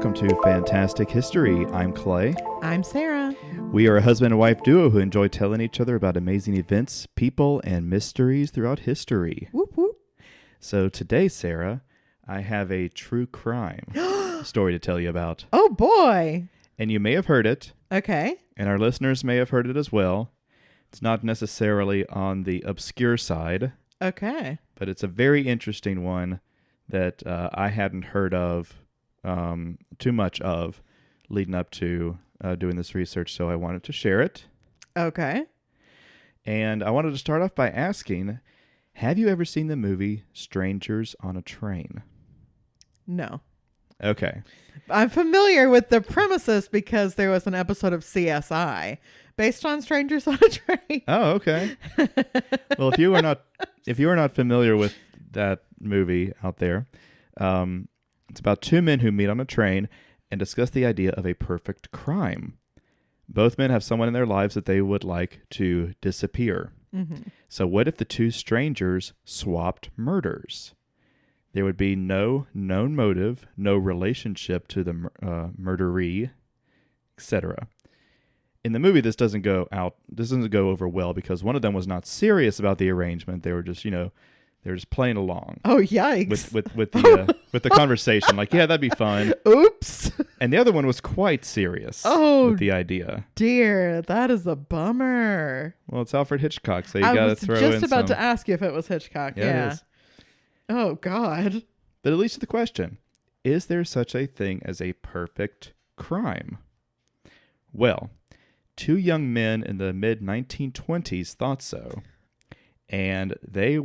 welcome to Fantastic History. I'm Clay. I'm Sarah. We are a husband and wife duo who enjoy telling each other about amazing events, people, and mysteries throughout history. Whoop whoop. So today, Sarah, I have a true crime story to tell you about. Oh boy. And you may have heard it. Okay. And our listeners may have heard it as well. It's not necessarily on the obscure side. Okay. But it's a very interesting one that I hadn't heard of too much of leading up to doing this research, so I wanted to share it. Okay. And I wanted to start off by asking, have you ever seen the movie Strangers on a Train? No. Okay. I'm familiar with the premises because there was an episode of CSI based on Strangers on a Train. Oh, okay. Well, if you are not familiar with that movie out there, it's about two men who meet on a train and discuss the idea of a perfect crime. Both men have someone in their lives that they would like to disappear. Mm-hmm. So what if the two strangers swapped murders? There would be no known motive, no relationship to the murderee, etc. In the movie, this doesn't go over well because one of them was not serious about the arrangement. They were just, they're just playing along. Oh, yikes. With the conversation. Like, yeah, that'd be fun. Oops. And the other one was quite serious with the idea. Dear, that is a bummer. Well, it's Alfred Hitchcock, so you got to throw in I was just about to ask you if it was Hitchcock. Yeah. It is. Oh, God. But it leads to the question, is there such a thing as a perfect crime? Well, two young men in the mid-1920s thought so. And they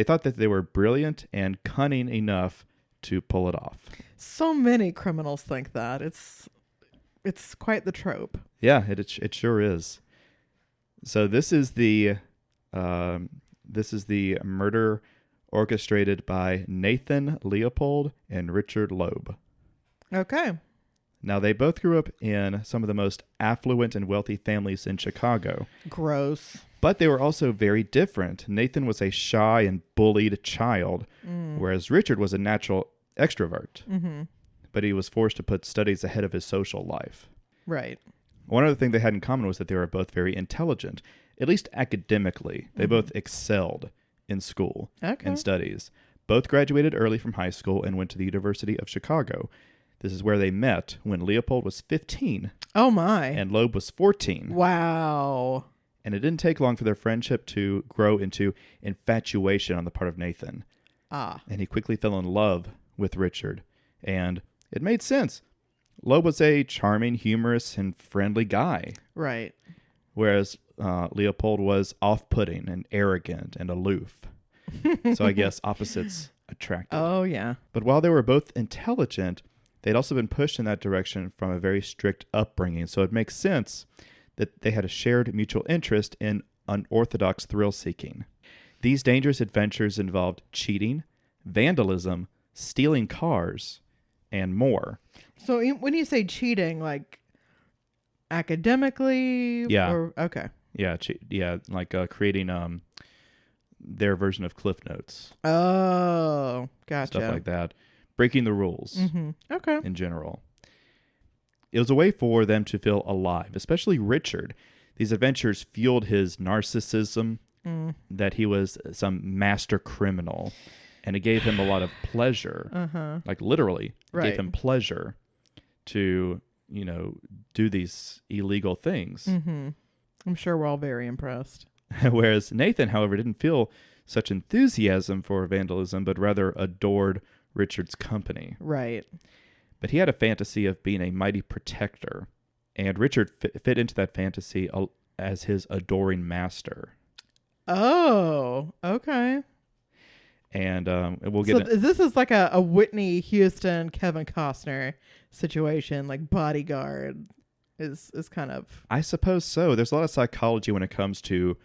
thought that they were brilliant and cunning enough to pull it off. So many criminals think that. It's quite the trope. Yeah, it sure is. So this is the murder orchestrated by Nathan Leopold and Richard Loeb. Okay. Now, they both grew up in some of the most affluent and wealthy families in Chicago. Gross. But they were also very different. Nathan was a shy and bullied child, whereas Richard was a natural extrovert. Mm-hmm. But he was forced to put studies ahead of his social life. Right. One other thing they had in common was that they were both very intelligent, at least academically. They both excelled in school and studies. Both graduated early from high school and went to the University of Chicago. This is where they met when Leopold was 15. Oh, my. And Loeb was 14. Wow. And it didn't take long for their friendship to grow into infatuation on the part of Nathan. And he quickly fell in love with Richard. And it made sense. Loeb was a charming, humorous, and friendly guy. Right. Whereas Leopold was off-putting and arrogant and aloof. So I guess opposites attracted. Oh, yeah. But while they were both intelligent, they'd also been pushed in that direction from a very strict upbringing. So it makes sense that they had a shared mutual interest in unorthodox thrill-seeking. These dangerous adventures involved cheating, vandalism, stealing cars, and more. So when you say cheating, like academically? Yeah. Okay. Yeah, like creating their version of Cliff Notes. Oh, gotcha. Stuff like that. Breaking the rules. Mm-hmm. Okay. In general. It was a way for them to feel alive, especially Richard. These adventures fueled his narcissism, that he was some master criminal, and it gave him a lot of pleasure. Like literally, it gave him pleasure to, do these illegal things. Mm-hmm. I'm sure we're all very impressed. Whereas Nathan, however, didn't feel such enthusiasm for vandalism, but rather adored Richard's company. Right. But he had a fantasy of being a mighty protector, and Richard fit into that fantasy as his adoring master. Oh, okay. And we'll get... This is like a Whitney Houston, Kevin Costner situation, like Bodyguard is kind of... I suppose so. There's a lot of psychology when it comes to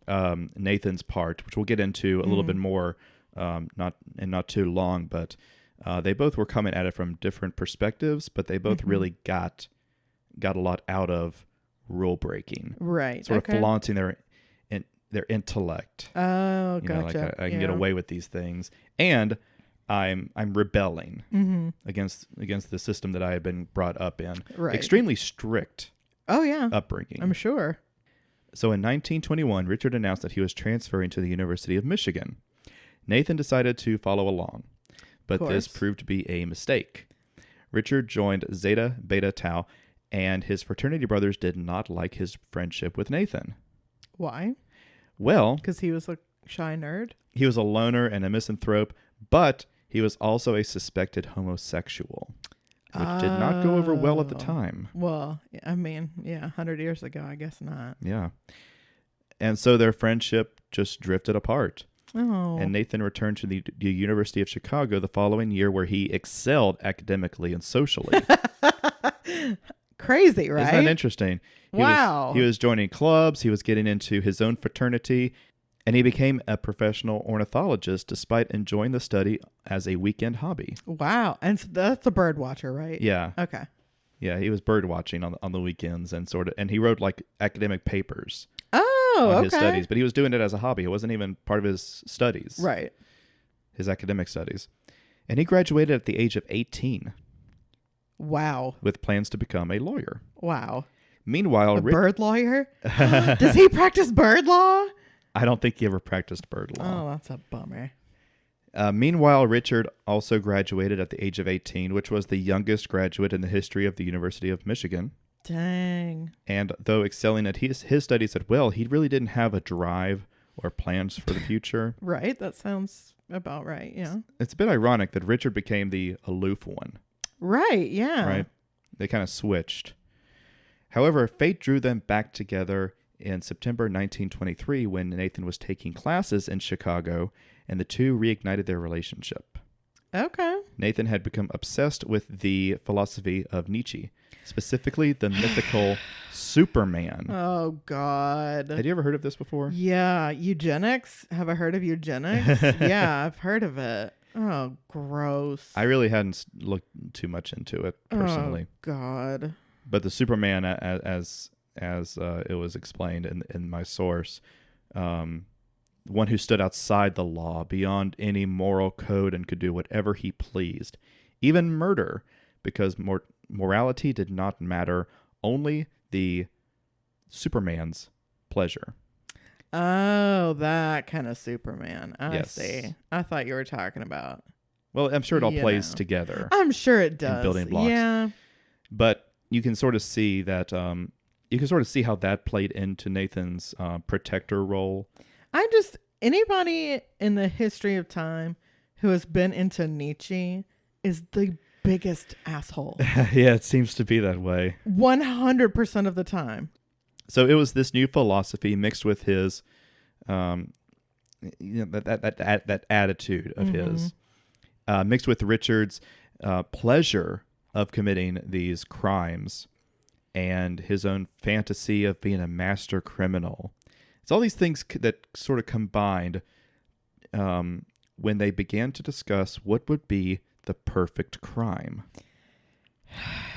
Nathan's part, which we'll get into a little bit more, not too long, but... they both were coming at it from different perspectives, but they both really got a lot out of rule breaking. Right. Sort of flaunting their intellect. Oh, gotcha. Like I can get away with these things. And I'm rebelling Mm-hmm. against the system that I had been brought up in. Right. Extremely strict Oh, yeah. upbringing. I'm sure. So in 1921, Richard announced that he was transferring to the University of Michigan. Nathan decided to follow along, but this proved to be a mistake. Richard joined Zeta Beta Tau, and his fraternity brothers did not like his friendship with Nathan. Why? Well, Because he was a shy nerd? he was a loner and a misanthrope, but he was also a suspected homosexual, which did not go over well at the time. Well, I mean, yeah, 100 years ago, I guess not. Yeah. And so their friendship just drifted apart. Oh. And Nathan returned to the University of Chicago the following year, where he excelled academically and socially. Crazy, right? Isn't that interesting? Wow. He was joining clubs. He was getting into his own fraternity. And he became a professional ornithologist despite enjoying the study as a weekend hobby. Wow. And so that's a bird watcher, right? Yeah. Okay. Yeah, he was bird watching on the weekends and he wrote like academic papers Oh, on his studies, but he was doing it as a hobby. It wasn't even part of his studies. Right. His academic studies. And he graduated at the age of 18 Wow. with plans to become a lawyer. Wow. Meanwhile, A bird lawyer? Does he practice bird law? I don't think he ever practiced bird law. Oh, that's a bummer. Meanwhile, Richard also graduated at the age of 18, which was the youngest graduate in the history of the University of Michigan. Dang. And though excelling at his studies at well, he really didn't have a drive or plans for the future. Right. That sounds about right. Yeah. It's a bit ironic that Richard became the aloof one. Right. Yeah. Right? They kind of switched. However, fate drew them back together in September 1923 when Nathan was taking classes in Chicago, and the two reignited their relationship. Okay. Nathan had become obsessed with the philosophy of Nietzsche, specifically the mythical Superman. Oh, God. Had you ever heard of this before? Yeah. Eugenics? Have I heard of eugenics? Yeah, I've heard of it. Oh, gross. I really hadn't looked too much into it personally. Oh, God. But the Superman, as it was explained in my source, one who stood outside the law, beyond any moral code, and could do whatever he pleased, even murder, because morality did not matter, only the Superman's pleasure. Oh, that kind of Superman. I Yes. see. I thought you were talking about. Well, I'm sure it all You plays know. together, I'm sure it does. building blocks. Yeah. but you can sort of see that. You can sort of see how that played into Nathan's protector role. Anybody in the history of time who has been into Nietzsche is the biggest asshole. Yeah, it seems to be that way. 100% of the time. So it was this new philosophy mixed with his, that attitude of his, mixed with Richard's pleasure of committing these crimes, and his own fantasy of being a master criminal. It's all these things that sort of combined when they began to discuss what would be the perfect crime.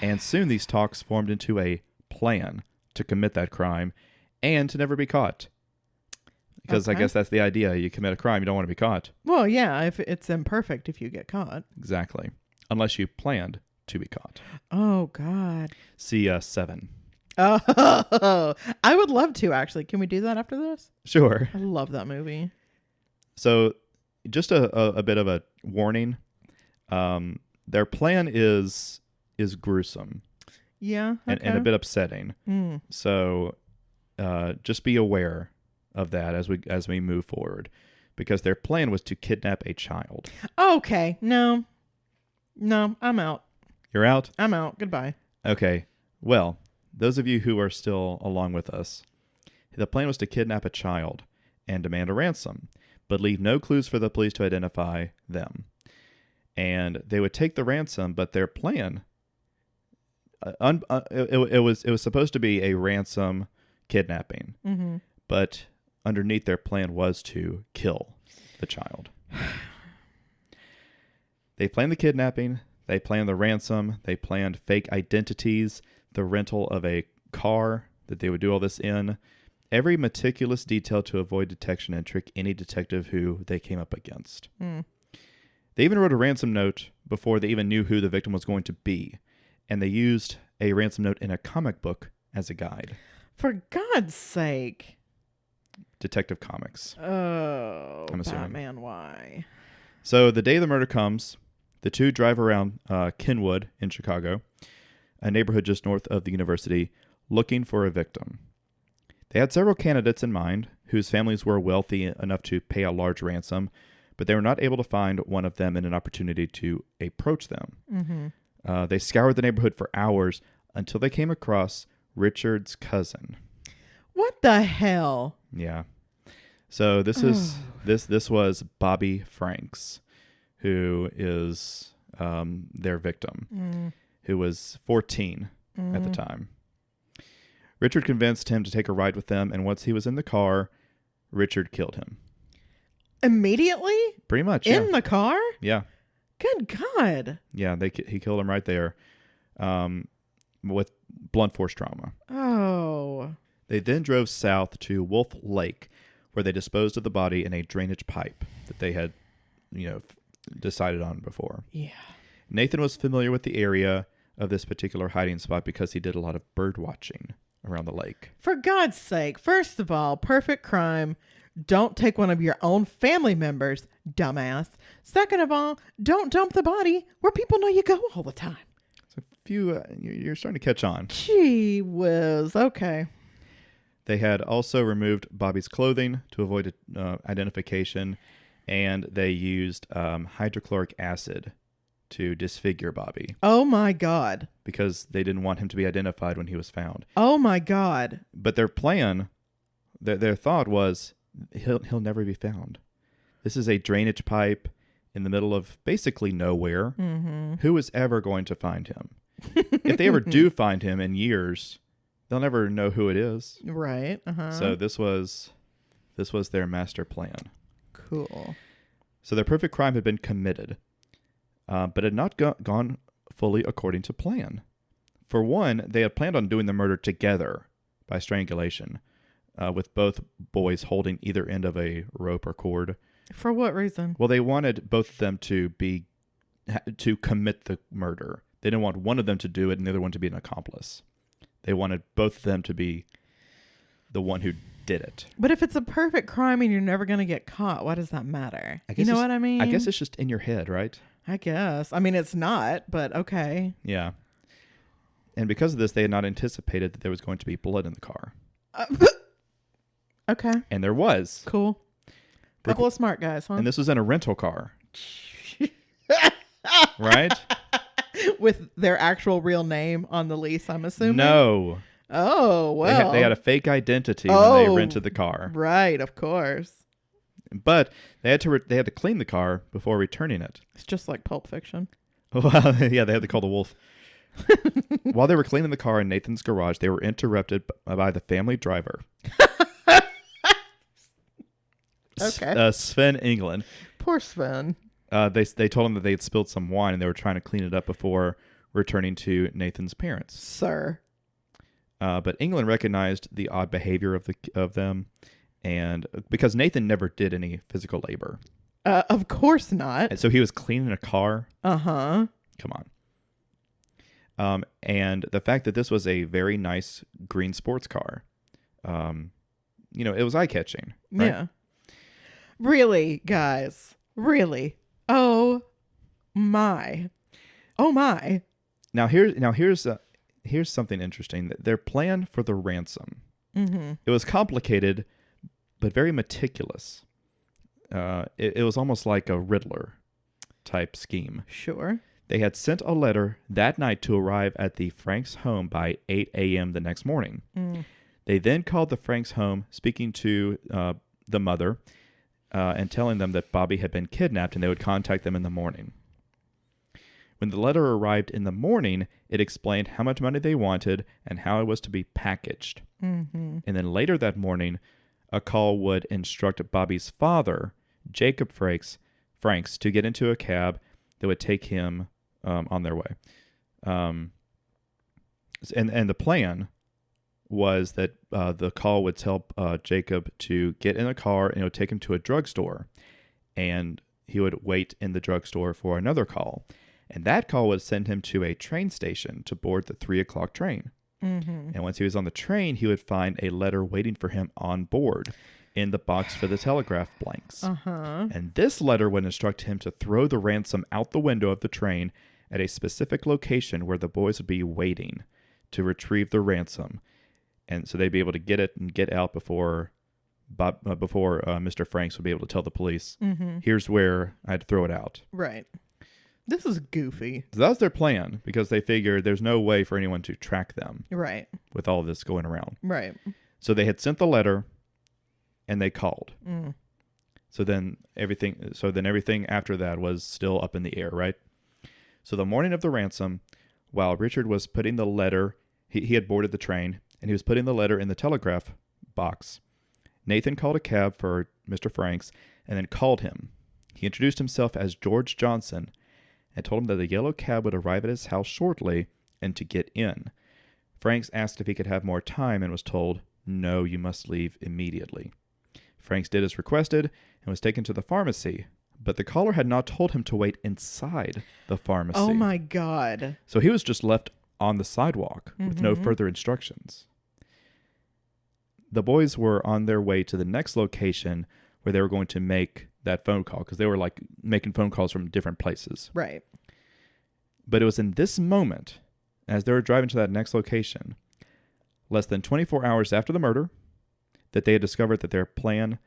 And soon these talks formed into a plan to commit that crime and to never be caught. Because I guess that's the idea. You commit a crime, you don't want to be caught. Well, yeah, if it's imperfect if you get caught. Exactly. Unless you planned to be caught. Oh, God. See 7. Oh, I would love to, actually. Can we do that after this? Sure. I love that movie. So just a bit of a warning. Their plan is gruesome. Yeah. Okay. And a bit upsetting. So just be aware of that as we move forward, because their plan was to kidnap a child. Okay. No, I'm out. You're out? I'm out. Goodbye. Okay. Well, those of you who are still along with us, the plan was to kidnap a child and demand a ransom, but leave no clues for the police to identify them. And they would take the ransom, but their plan, it was supposed to be a ransom kidnapping, but underneath their plan was to kill the child. They planned the kidnapping, they planned the ransom, they planned fake identities, the rental of a car that they would do all this in, every meticulous detail to avoid detection and trick any detective who they came up against. They even wrote a ransom note before they even knew who the victim was going to be. And they used a ransom note in a comic book as a guide. For God's sake. Detective Comics. Oh, I'm assuming. Batman, why? So the day the murder comes, the two drive around Kenwood in Chicago, a neighborhood just north of the university, looking for a victim. They had several candidates in mind whose families were wealthy enough to pay a large ransom, but they were not able to find one of them in an opportunity to approach them. Mm-hmm. They scoured the neighborhood for hours until they came across Richard's cousin. What the hell? Yeah. So this was Bobby Franks, who is their victim, who was 14 at the time. Richard convinced him to take a ride with them, and once he was in the car, Richard killed him. Immediately? Pretty much, In the car? Yeah. Good God. Yeah, he killed him right there with blunt force trauma. Oh. They then drove south to Wolf Lake, where they disposed of the body in a drainage pipe that they had, decided on before. Yeah. Nathan was familiar with the area of this particular hiding spot because he did a lot of bird watching around the lake. For God's sake, first of all, perfect crime. Don't take one of your own family members, dumbass. Second of all, don't dump the body where people know you go all the time. So you're starting to catch on. Gee whiz. Okay. They had also removed Bobby's clothing to avoid identification, and they used hydrochloric acid to disfigure Bobby. Oh, my God. Because they didn't want him to be identified when he was found. Oh, my God. But their plan, their thought was, he'll never be found. This is a drainage pipe in the middle of basically nowhere. Mm-hmm. Who is ever going to find him? If they ever do find him in years, they'll never know who it is. Right. Uh-huh. So this was their master plan. Cool. So their perfect crime had been committed, but had not gone fully according to plan. For one, they had planned on doing the murder together by strangulation, with both boys holding either end of a rope or cord. For what reason? Well, they wanted both of them to commit the murder. They didn't want one of them to do it and the other one to be an accomplice. They wanted both of them to be the one who did it. But if it's a perfect crime and you're never going to get caught, why does that matter? You know what I mean? I guess it's just in your head, right? I guess. I mean, it's not, but okay. Yeah. And because of this, they had not anticipated that there was going to be blood in the car. Okay. And there was. Cool. Couple of smart guys, huh? And this was in a rental car. Right? With their actual real name on the lease, I'm assuming? No. Oh, well. They had a fake identity when they rented the car. Right, of course. But they had to clean the car before returning it. It's just like Pulp Fiction. Well, yeah, they had to call the wolf. While they were cleaning the car in Nathan's garage, they were interrupted by the family driver. Okay. Sven England. Poor Sven. They told him that they had spilled some wine and they were trying to clean it up before returning to Nathan's parents. Sir. But England recognized the odd behavior of them, and because Nathan never did any physical labor. Of course not. And so he was cleaning a car. Uh-huh. Come on. And the fact that this was a very nice green sports car, it was eye-catching. Right? Yeah. Really, guys. Really. Oh my. Now here's something interesting. Their plan for the ransom. Mm-hmm. It was complicated, but very meticulous. It was almost like a Riddler type scheme. Sure. They had sent a letter that night to arrive at the Franks' home by 8 a.m. the next morning. Mm. They then called the Franks' home, speaking to the mother, and telling them that Bobby had been kidnapped and they would contact them in the morning. When the letter arrived in the morning, it explained how much money they wanted and how it was to be packaged. Mm-hmm. And then later that morning, a call would instruct Bobby's father, Jacob Franks, to get into a cab that would take him on their way. And the plan was that the call would tell Jacob to get in a car and it would take him to a drugstore. And he would wait in the drugstore for another call. And that call would send him to a train station to board the 3 o'clock train. Mm-hmm. And once he was on the train, he would find a letter waiting for him on board in the box for the telegraph blanks. Uh-huh. And this letter would instruct him to throw the ransom out the window of the train at a specific location where the boys would be waiting to retrieve the ransom. And so they'd be able to get it and get out before Mr. Franks would be able to tell the police, here's where I had to throw it out. Right. This is goofy. So that was their plan, because they figured there's no way for anyone to track them. Right. With all this going around. Right. So they had sent the letter and they called. Mm. So then everything after that was still up in the air, right? So the morning of the ransom, while Richard was putting the letter, he had boarded the train, and he was putting the letter in the telegraph box. Nathan called a cab for Mr. Franks and then called him. He introduced himself as George Johnson and told him that a yellow cab would arrive at his house shortly and to get in. Franks asked if he could have more time and was told, no, you must leave immediately. Franks did as requested and was taken to the pharmacy, but the caller had not told him to wait inside the pharmacy. Oh my God. So he was just left on the sidewalk with no further instructions. The boys were on their way to the next location where they were going to make that phone call, because they were like making phone calls from different places. Right. But it was in this moment, as they were driving to that next location, less than 24 hours after the murder, that they had discovered that their plan,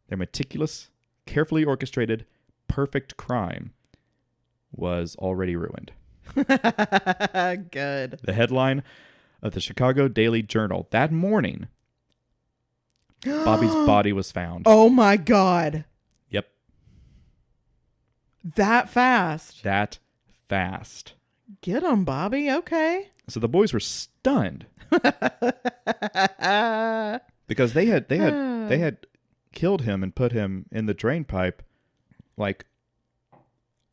their meticulous, carefully orchestrated, perfect crime, was already ruined. Good. The headline of the Chicago Daily Journal that morning, Bobby's body was found. Oh my God. Yep. That fast. That fast. Get him, Bobby. Okay. So the boys were stunned because they had killed him and put him in the drain pipe like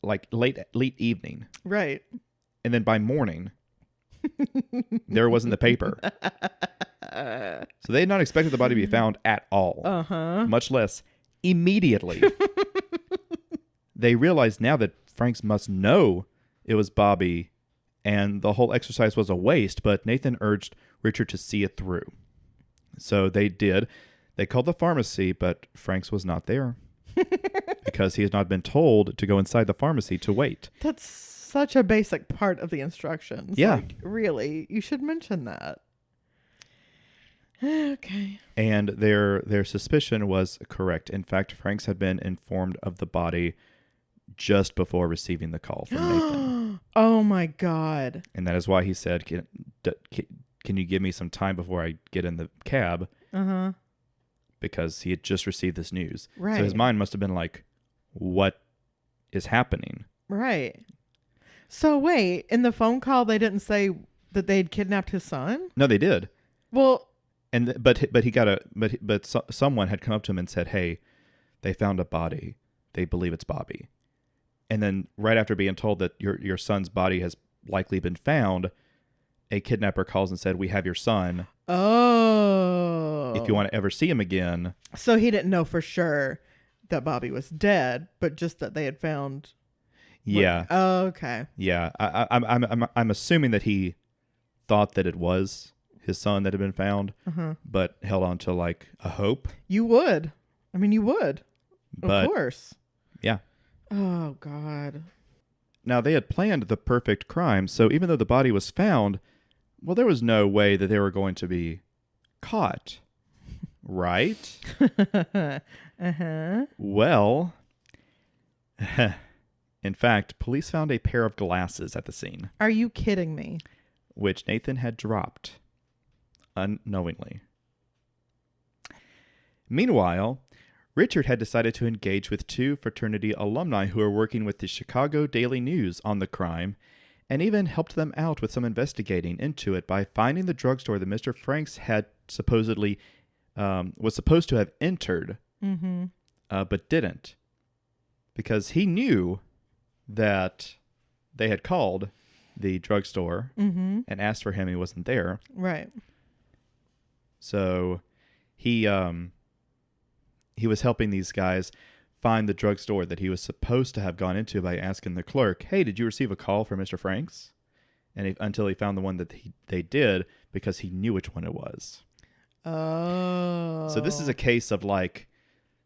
late evening. Right. And then by morning there was in the paper. So they had not expected the body to be found at all. Uh-huh. Much less immediately. They realized now that Franks must know it was Bobby and the whole exercise was a waste, but Nathan urged Richard to see it through. So they did. They called the pharmacy, but Franks was not there because he had not been told to go inside the pharmacy to wait. That's such a basic part of the instructions. Yeah. Like, really, you should mention that. Okay. And their suspicion was correct. In fact, Franks had been informed of the body just before receiving the call from Nathan. Oh my God. And that is why he said, can you give me some time before I get in the cab? Uh-huh. Because he had just received this news. Right. So his mind must have been like, what is happening? Right. So wait, in the phone call, they didn't say that they'd kidnapped his son? No, they did. Well, And someone had come up to him and said, hey, they found a body. They believe it's Bobby. And then right after being told that your son's body has likely been found, a kidnapper calls and said, we have your son. Oh. If you want to ever see him again. So he didn't know for sure that Bobby was dead, but just that they had found. Yeah. Oh, okay. Yeah. I'm assuming that he thought that it was his son that had been found, but held on to like a hope. You would. I mean, you would. But, of course. Yeah. Oh, God. Now, they had planned the perfect crime, so even though the body was found, well, there was no way that they were going to be caught. Right? Uh-huh. Well, in fact, police found a pair of glasses at the scene. Are you kidding me? Which Nathan had dropped unknowingly. Meanwhile, Richard had decided to engage with two fraternity alumni who were working with the Chicago Daily News on the crime, and even helped them out with some investigating into it by finding the drugstore that Mr. Franks had supposedly was supposed to have entered, but didn't, because he knew that they had called the drugstore and asked for him. He wasn't there. Right. So he was helping these guys find the drugstore that he was supposed to have gone into by asking the clerk, "Hey, did you receive a call from Mr. Franks?" And until he found the one that they did, because he knew which one it was. Oh. So this is a case of like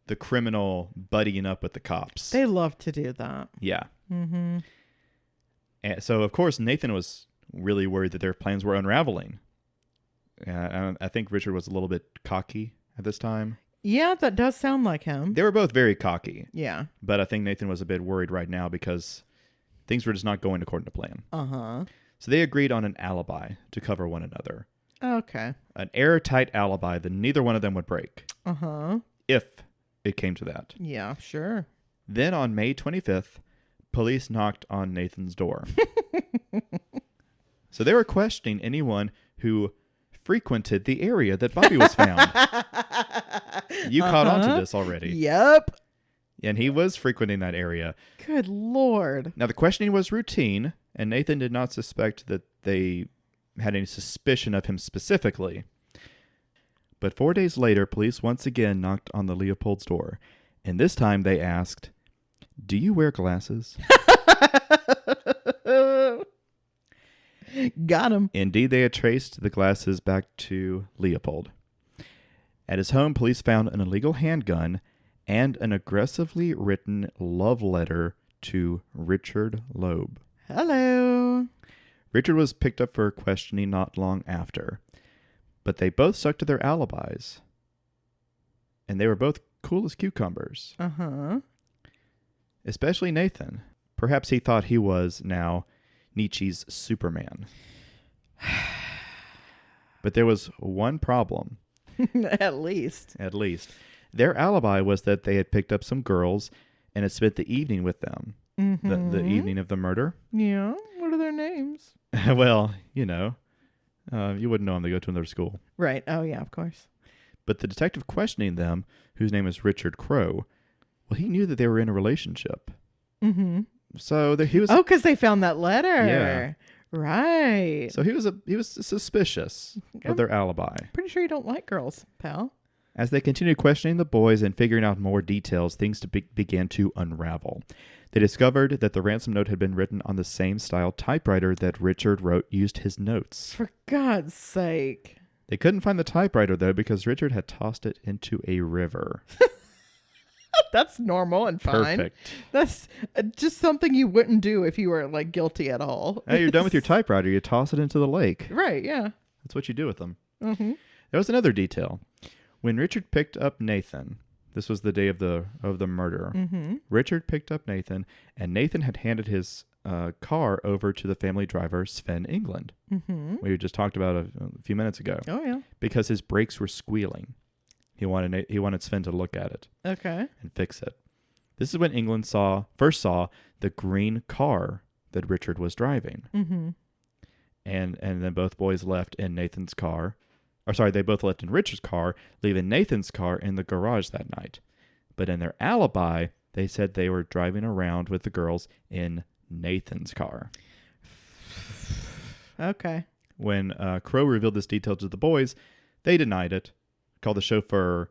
the criminal buddying up with the cops. They love to do that. Yeah. Mm-hmm. And so, of course, Nathan was really worried that their plans were unraveling. I think Richard was a little bit cocky at this time. Yeah, that does sound like him. They were both very cocky. Yeah. But I think Nathan was a bit worried right now because things were just not going according to plan. Uh-huh. So they agreed on an alibi to cover one another. Okay. An airtight alibi that neither one of them would break. Uh-huh. If it came to that. Yeah, sure. Then on May 25th, police knocked on Nathan's door. So they were questioning anyone who frequented the area that Bobby was found. You caught on to this already. Yep. And he was frequenting that area. Good Lord. Now, the questioning was routine, and Nathan did not suspect that they had any suspicion of him specifically. But 4 days later, police once again knocked on the Leopold's door. And this time they asked, "Do you wear glasses?" Got him. Indeed, they had traced the glasses back to Leopold. At his home, police found an illegal handgun and an aggressively written love letter to Richard Loeb. Hello. Richard was picked up for questioning not long after, but they both stuck to their alibis. And they were both cool as cucumbers. Uh-huh. Especially Nathan. Perhaps he thought he was now Nietzsche's Superman. But there was one problem. At least. At least. Their alibi was that they had picked up some girls and had spent the evening with them. Mm-hmm. The evening of the murder. Yeah. What are their names? Well, you know, you wouldn't know them. They go to another school. Right. Oh, yeah, of course. But the detective questioning them, whose name is Richard Crowe, well, he knew that they were in a relationship. Mm-hmm. So he was. Oh, because they found that letter. Yeah. Right. So he was suspicious of their alibi. Pretty sure you don't like girls, pal. As they continued questioning the boys and figuring out more details, things began to unravel. They discovered that the ransom note had been written on the same style typewriter that Richard used his notes. For God's sake. They couldn't find the typewriter, though, because Richard had tossed it into a river. That's normal and fine. Perfect. That's just something you wouldn't do if you were like guilty at all. Hey, you're done with your typewriter. You toss it into the lake. Right, yeah. That's what you do with them. Mm-hmm. There was another detail. When Richard picked up Nathan, this was the day of the murder. Mm-hmm. Richard picked up Nathan, and Nathan had handed his car over to the family driver, Sven England. Mm-hmm. We just talked about a few minutes ago. Oh, yeah. Because his brakes were squealing. He wanted Sven to look at it. Okay. And fix it. This is when England first saw the green car that Richard was driving. Mm-hmm. And then both boys left in Nathan's car. Or sorry, they both left in Richard's car, leaving Nathan's car in the garage that night. But in their alibi, they said they were driving around with the girls in Nathan's car. Okay. When Crowe revealed this detail to the boys, they denied it, called the chauffeur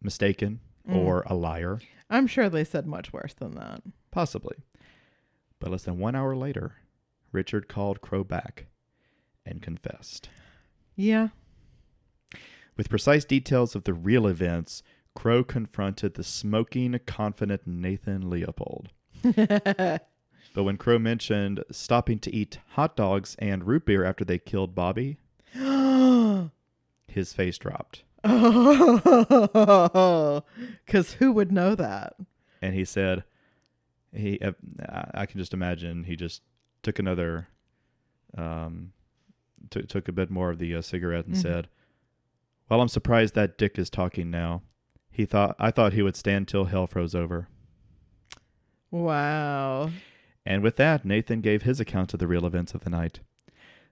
mistaken or a liar. I'm sure they said much worse than that. Possibly. But less than 1 hour later, Richard called Crowe back and confessed. Yeah. With precise details of the real events, Crowe confronted the smoking, confident Nathan Leopold. But when Crowe mentioned stopping to eat hot dogs and root beer after they killed Bobby, his face dropped. Oh, because who would know that? And he said, I can just imagine he just took another, took a bit more of the cigarette and said, "Well, I'm surprised that dick is talking now. I thought he would stand till hell froze over." Wow. And with that, Nathan gave his account of the real events of the night.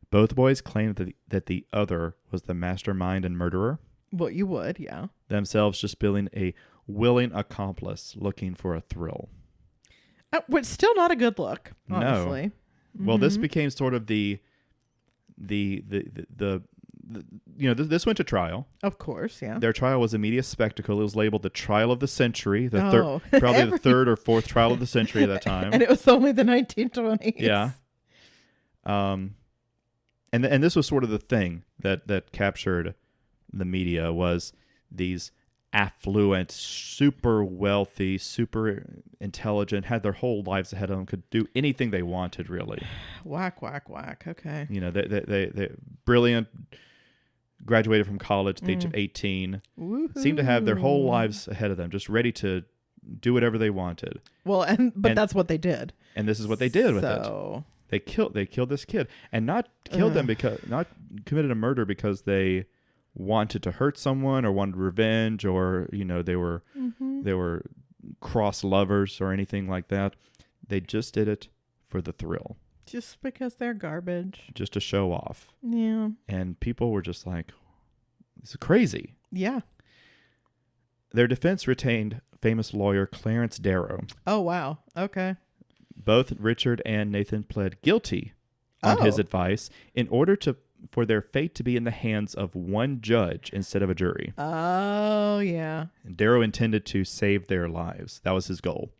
Both boys claimed that the other was the mastermind and murderer. Well, you would, yeah. Themselves just being a willing accomplice looking for a thrill. Which still not a good look, honestly. No. Well, this became sort of the this went to trial. Of course, yeah. Their trial was a media spectacle. It was labeled the trial of the century, Oh. probably the third or fourth trial of the century at that time. And it was only the 1920s. Yeah. And this was sort of the thing that captured the media was these affluent, super wealthy, super intelligent, had their whole lives ahead of them, could do anything they wanted, really. Whack, whack, whack. Okay. They brilliant, graduated from college at the age of 18, Woohoo. seemed to have their whole lives ahead of them, just ready to do whatever they wanted. Well, but that's what they did. And this is what they did with it. They killed this kid, and not killed them not committed a murder because they wanted to hurt someone or wanted revenge, or they were cross lovers or anything like that. They just did it for the thrill, just because they're garbage, just to show off. Yeah. And people were just like, this is crazy. Yeah. Their defense retained famous lawyer Clarence Darrow. Oh, wow. Okay. Both Richard and Nathan pled guilty on his advice in order for their fate to be in the hands of one judge instead of a jury. Oh, yeah. And Darrow intended to save their lives. That was his goal.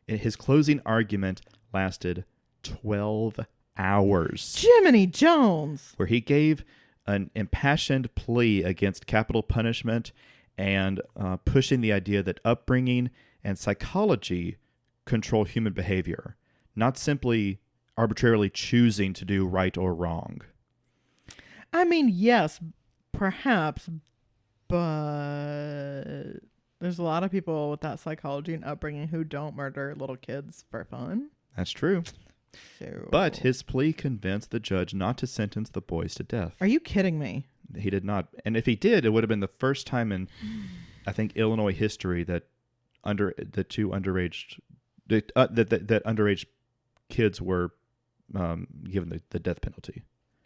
And his closing argument lasted 12 hours. Jiminy Jones. Where he gave an impassioned plea against capital punishment and pushing the idea that upbringing and psychology control human behavior, not simply arbitrarily choosing to do right or wrong. I mean, yes, perhaps, but there's a lot of people with that psychology and upbringing who don't murder little kids for fun. That's true. So. But his plea convinced the judge not to sentence the boys to death. Are you kidding me? He did not. And if he did, it would have been the first time in, I think, Illinois history that that underage kids were given the death penalty.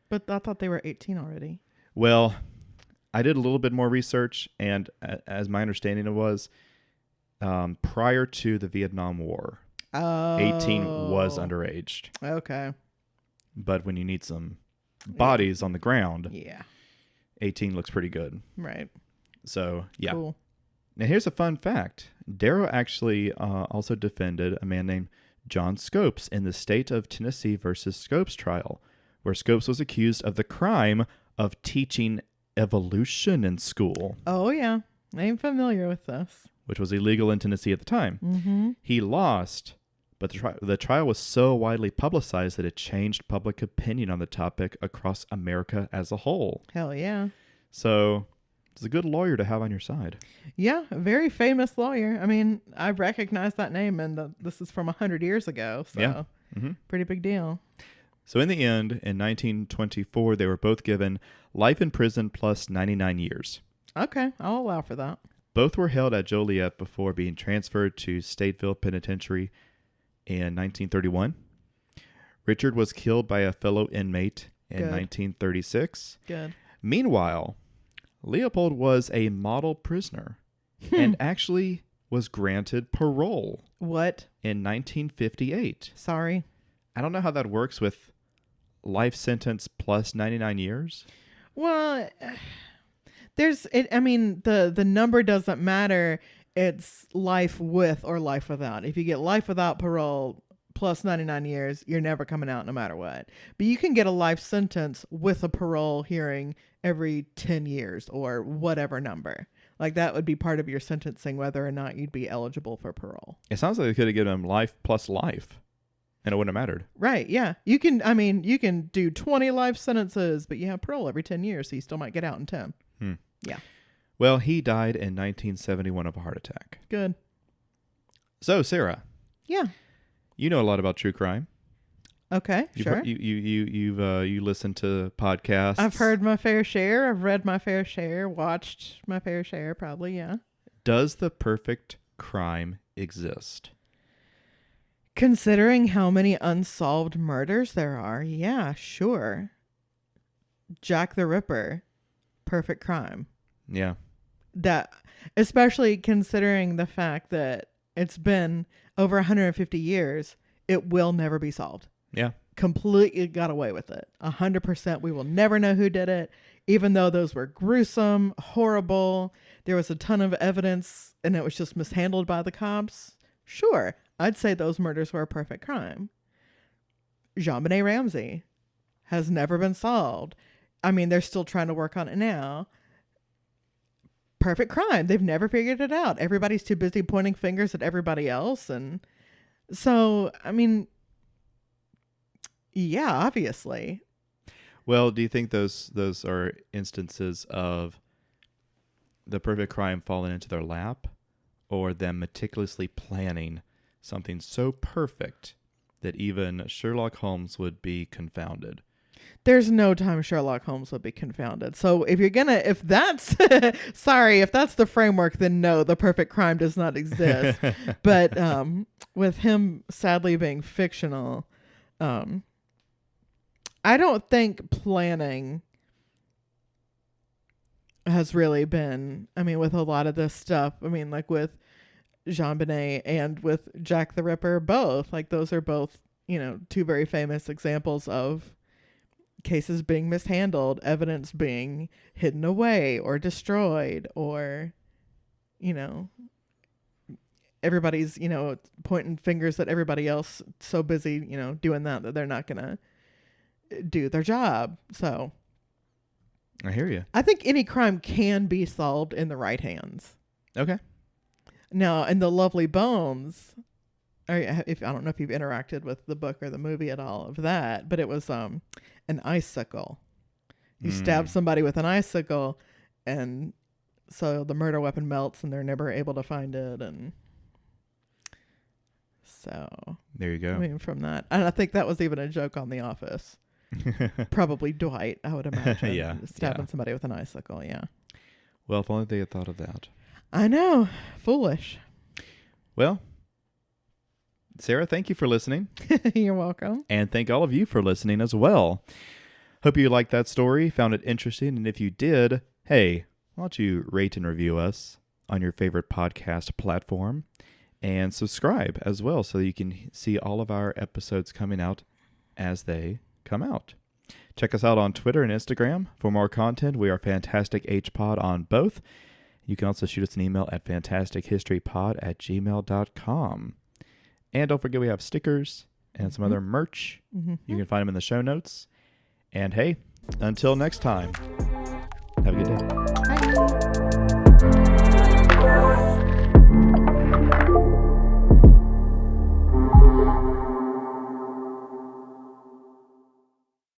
But I thought they were 18 already. Well, I did a little bit more research, and as my understanding it was, prior to the Vietnam War, 18 was underage. Okay. But when you need some bodies on the ground, 18 looks pretty good. Right. So, yeah. Cool. Now, here's a fun fact. Darrow actually also defended a man named John Scopes in the state of Tennessee versus Scopes trial, where Scopes was accused of the crime of teaching evolution in school. Oh, yeah. I'm familiar with this. Which was illegal in Tennessee at the time. Mm-hmm. He lost, but the trial was so widely publicized that it changed public opinion on the topic across America as a whole. Hell yeah. So it's a good lawyer to have on your side. Yeah, a very famous lawyer. I mean, I recognize that name, and this is from 100 years ago. So yeah. Mm-hmm. Pretty big deal. So in the end, in 1924, they were both given life in prison plus 99 years. Okay, I'll allow for that. Both were held at Joliet before being transferred to Stateville Penitentiary in 1931. Richard was killed by a fellow inmate in 1936. Good. Meanwhile, Leopold was a model prisoner and actually was granted parole. What? In 1958. Sorry. I don't know how that works with life sentence plus 99 years. Well, the number doesn't matter. It's life with or life without. If you get life without parole plus 99 years, you're never coming out no matter what. But you can get a life sentence with a parole hearing every 10 years or whatever number. Like that would be part of your sentencing, whether or not you'd be eligible for parole. It sounds like they could have given him life plus life, and it wouldn't have mattered. Right, yeah. You can do 20 life sentences, but you have parole every 10 years, so you still might get out in 10. Yeah. Well, he died in 1971 of a heart attack. Good. So, Sarah. Yeah. You know a lot about true crime. Okay, sure. You listen to podcasts. I've heard my fair share. I've read my fair share. Watched my fair share, probably, yeah. Does the perfect crime exist? Considering how many unsolved murders there are, yeah, sure. Jack the Ripper, perfect crime. Yeah. That, especially considering the fact that it's been over 150 years, it will never be solved. Yeah. completely got away with it. 100%. We will never know who did it, even though those were gruesome, horrible. There was a ton of evidence and it was just mishandled by the cops. Sure, I'd say those murders were a perfect crime. JonBenet Ramsey has never been solved. I mean, they're still trying to work on it now. Perfect crime. They've never figured it out. Everybody's too busy pointing fingers at everybody else. And so, I mean, yeah, obviously. Well, do you think those are instances of the perfect crime falling into their lap, or them meticulously planning something so perfect that even Sherlock Holmes would be confounded? There's no time Sherlock Holmes would be confounded. So if that's, sorry, if that's the framework, then no, the perfect crime does not exist. But with him sadly being fictional, I don't think planning has really been, I mean, with a lot of this stuff, I mean, like with JonBenet and with Jack the Ripper, both, like those are both, two very famous examples of cases being mishandled, evidence being hidden away or destroyed, or, everybody's, pointing fingers at everybody else, so busy, doing that they're not going to do their job. So I hear you. I think any crime can be solved in the right hands. Okay. Now, in The Lovely Bones, I don't know if you've interacted with the book or the movie at all of that, but it was an icicle. You stab somebody with an icicle, and so the murder weapon melts, and they're never able to find it. And so there you go. I mean, from that, and I think that was even a joke on The Office. Probably Dwight, I would imagine. Yeah, stabbing somebody with an icicle. Yeah. Well, if only they had thought of that. I know. Foolish. Well, Sarah, thank you for listening. You're welcome. And thank all of you for listening as well. Hope you liked that story, found it interesting, and if you did, hey, why don't you rate and review us on your favorite podcast platform, and subscribe as well so you can see all of our episodes coming out as they come out. Check us out on Twitter and Instagram for more content. We are Fantastic HPod on both. You can also shoot us an email at fantastichistorypod@gmail.com. And don't forget we have stickers and some other merch. You can find them in the show notes. And hey, until next time, have a good day.